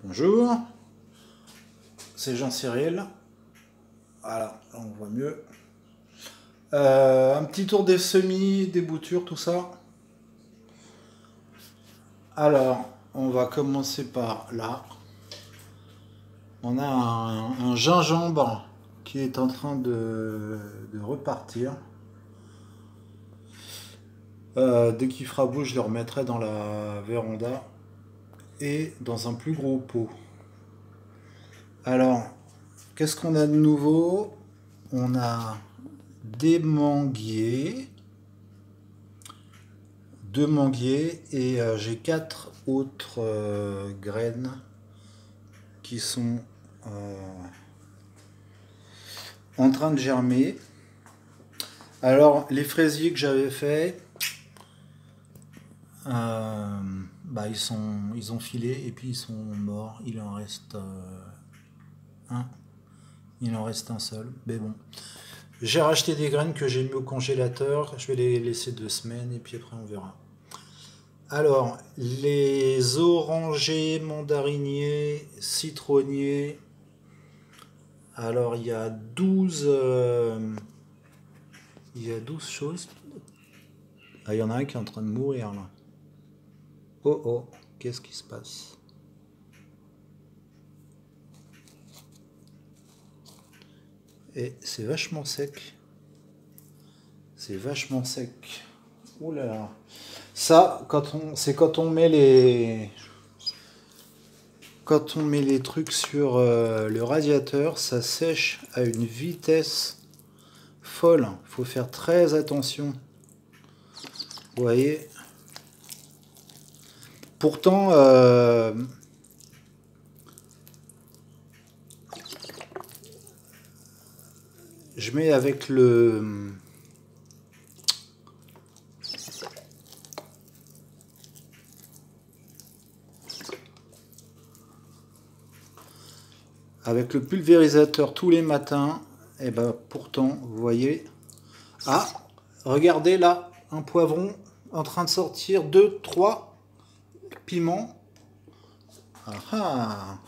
Bonjour, c'est Jean-Cyril. Voilà, là on voit mieux. Un petit tour des semis, des boutures, tout ça. Alors, on va commencer par là. On a un gingembre qui est en train de repartir. Dès qu'il fera beau, je le remettrai dans la véranda et dans un plus gros pot. Alors, qu'est-ce qu'on a de nouveau? On a des manguiers, deux manguiers et j'ai quatre autres graines qui sont en train de germer. Alors les fraisiers que j'avais fait, ils ont filé et puis ils sont morts. Il en reste un. Il en reste un seul. Mais bon. J'ai racheté des graines que j'ai mis au congélateur. Je vais les laisser 2 semaines et puis après on verra. Alors, les orangers, mandariniers, citronniers. Alors, il y a 12 choses. Ah, il y en a un qui est en train de mourir là. Oh oh, qu'est-ce qui se passe? Et c'est vachement sec. C'est vachement sec. Oh là là. Ça, c'est quand on met les trucs sur le radiateur, ça sèche à une vitesse folle. Il faut faire très attention. Vous voyez. Pourtant, je mets avec le pulvérisateur tous les matins. Et ben pourtant, vous voyez. Ah, regardez là, un poivron en train de sortir, 2, 3 piments. Ah ah.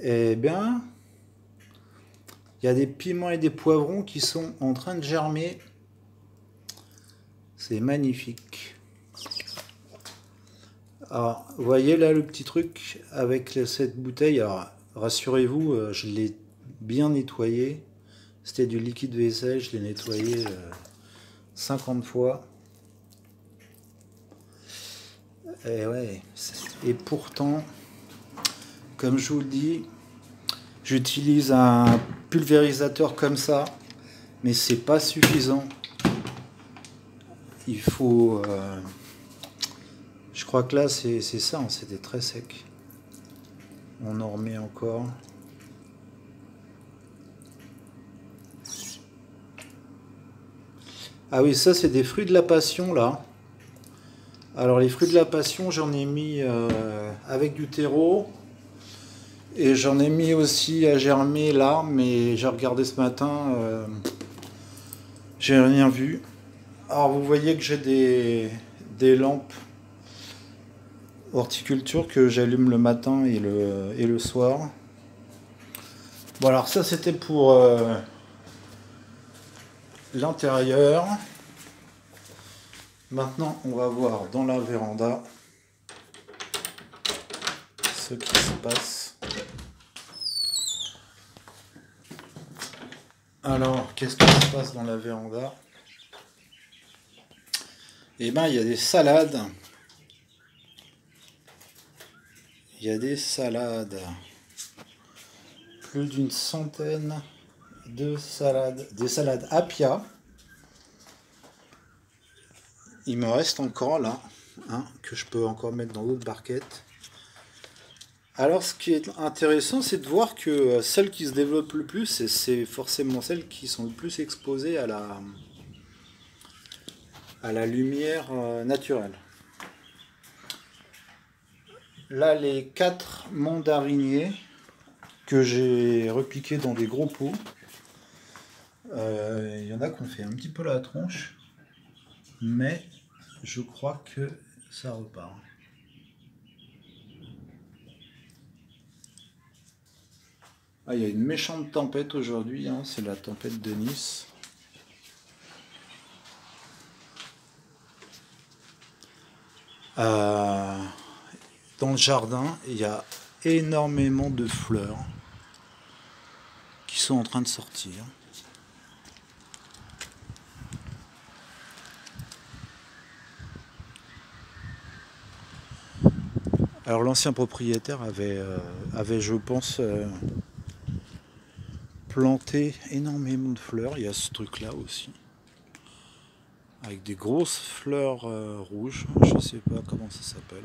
Eh bien, il y a des piments et des poivrons qui sont en train de germer. C'est magnifique. Alors, vous voyez là le petit truc avec cette bouteille. Alors, rassurez-vous, je l'ai bien nettoyé. C'était du liquide vaisselle, je l'ai nettoyé 50 fois. Et ouais, et pourtant, comme je vous le dis, j'utilise un pulvérisateur comme ça, mais c'est pas suffisant. Il faut... je crois que là, c'est ça, c'était très sec. On en remet encore. Ah oui, ça, c'est des fruits de la passion, là. Alors, les fruits de la passion, j'en ai mis avec du terreau. Et j'en ai mis aussi à germer là, mais j'ai regardé ce matin, j'ai rien vu. Alors, vous voyez que j'ai des lampes horticulture que j'allume le matin et le soir. Bon, alors ça, c'était pour l'intérieur. Maintenant, on va voir dans la véranda ce qui se passe. Alors, qu'est-ce qui se passe dans la véranda? Eh bien, il y a des salades. Il y a des salades. Plus d'une centaine de salades. Des salades Apia. Il me reste encore là, que je peux encore mettre dans d'autres barquettes. Alors ce qui est intéressant, c'est de voir que celles qui se développent le plus, c'est forcément celles qui sont le plus exposées à la lumière naturelle. Là, les 4 mandariniers que j'ai repiqués dans des gros pots, il y en a qui ont fait un petit peu la tronche, mais je crois que ça repart. Ah, il y a une méchante tempête aujourd'hui, hein, c'est la tempête de Nice. Dans le jardin, il y a énormément de fleurs qui sont en train de sortir. Alors l'ancien propriétaire avait je pense, planté énormément de fleurs. Il y a ce truc-là aussi, avec des grosses fleurs rouges. Je sais pas comment ça s'appelle.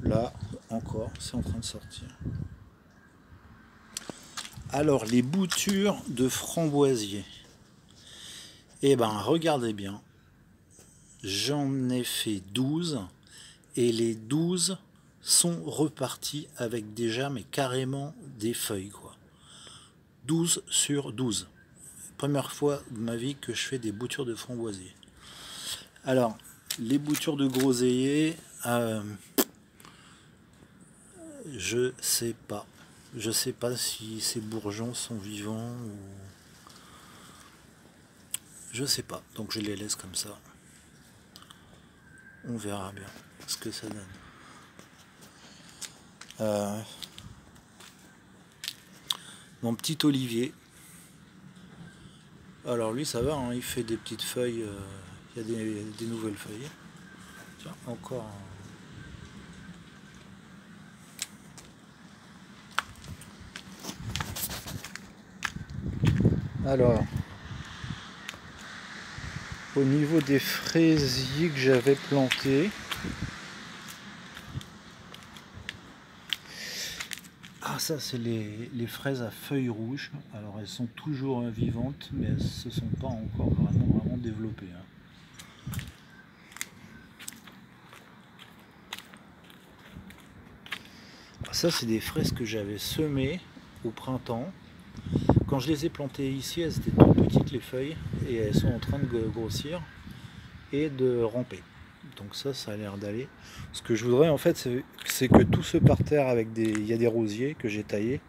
Là encore, c'est en train de sortir. Alors les boutures de framboisier. Eh ben regardez bien. J'en ai fait 12 et les 12 sont repartis avec déjà mais carrément des feuilles quoi. 12 sur 12. Première fois de ma vie que je fais des boutures de framboisier. Alors, les boutures de groseillier, je sais pas. Je sais pas si ces bourgeons sont vivants ou... Je sais pas. Donc je les laisse comme ça. On verra bien ce que ça donne. Mon petit olivier. Alors lui ça va, hein, il fait des petites feuilles. Il y a des nouvelles feuilles. Tiens, encore. Alors, au niveau des fraisiers que j'avais plantés, ah ça c'est les fraises à feuilles rouges. Alors elles sont toujours vivantes, mais elles ne se sont pas encore vraiment développées. Hein. Ça c'est des fraises que j'avais semées au printemps. Quand je les ai plantées ici, elles étaient toutes petites les feuilles et elles sont en train de grossir et de ramper. Donc ça a l'air d'aller. Ce que je voudrais en fait, c'est que tout ce parterre avec il y a des rosiers que j'ai taillés.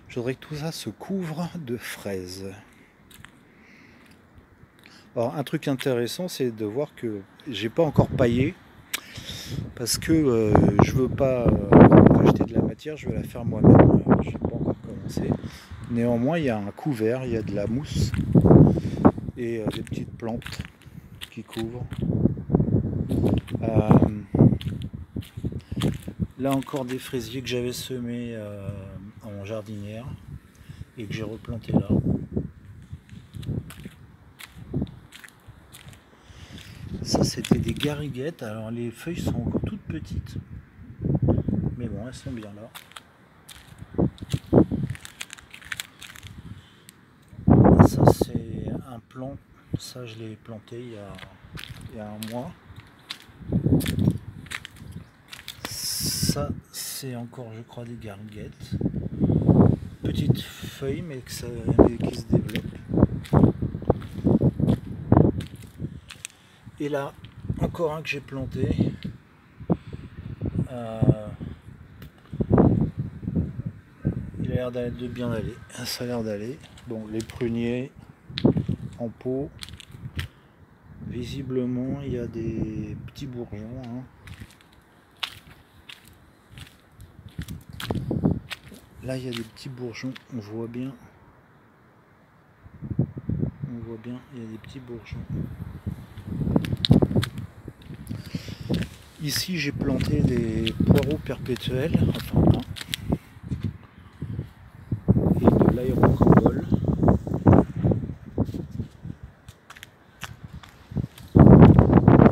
Je voudrais que tout ça se couvre de fraises. Alors un truc intéressant, c'est de voir que j'ai pas encore paillé parce que je veux pas acheter de la matière, je vais la faire moi-même. Je n'ai pas encore commencé. Néanmoins, il y a un couvert, il y a de la mousse et des petites plantes qui couvrent. Là encore des fraisiers que j'avais semés en jardinière et que j'ai replanté là. Ça c'était des gariguettes, alors les feuilles sont encore toutes petites, mais bon elles sont bien là. Ça c'est un plant, ça je l'ai planté il y a un mois. Ça c'est encore je crois des gariguettes, petites feuilles mais qui se développent. Et là encore un que j'ai planté. Il a l'air de bien aller, ça a l'air d'aller. Bon, les pruniers en pot, visiblement il y a des petits bourgeons. Hein. Là il y a des petits bourgeons, on voit bien. Il y a des petits bourgeons. Ici j'ai planté des poireaux perpétuels, enfin un, et de l'aérocambole.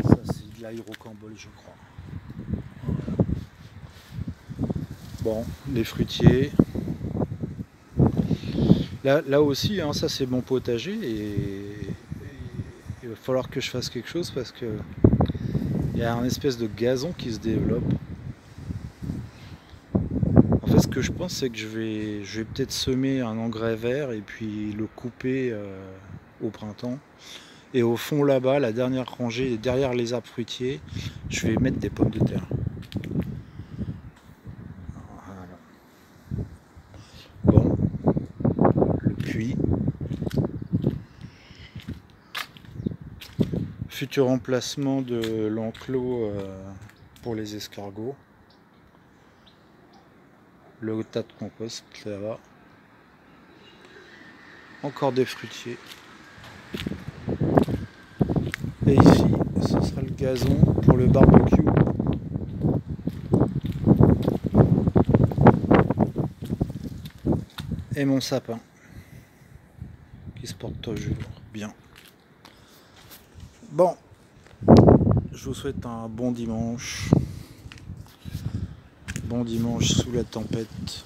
Ça c'est de l'aérocambole je crois. Voilà. Bon, les fruitiers. Là aussi, hein, ça c'est mon potager et il va falloir que je fasse quelque chose parce que il y a un espèce de gazon qui se développe. En fait, ce que je pense, c'est que je vais peut-être semer un engrais vert et puis le couper au printemps. Et au fond là-bas, la dernière rangée, derrière les arbres fruitiers, je vais mettre des pommes de terre. Voilà. futur emplacement de l'enclos pour les escargots. Le tas de compost là-bas. Encore des fruitiers. Et ici, ce sera le gazon pour le barbecue. Et mon sapin qui se porte toujours bien. Bon, je vous souhaite un bon dimanche. Bon dimanche sous la tempête.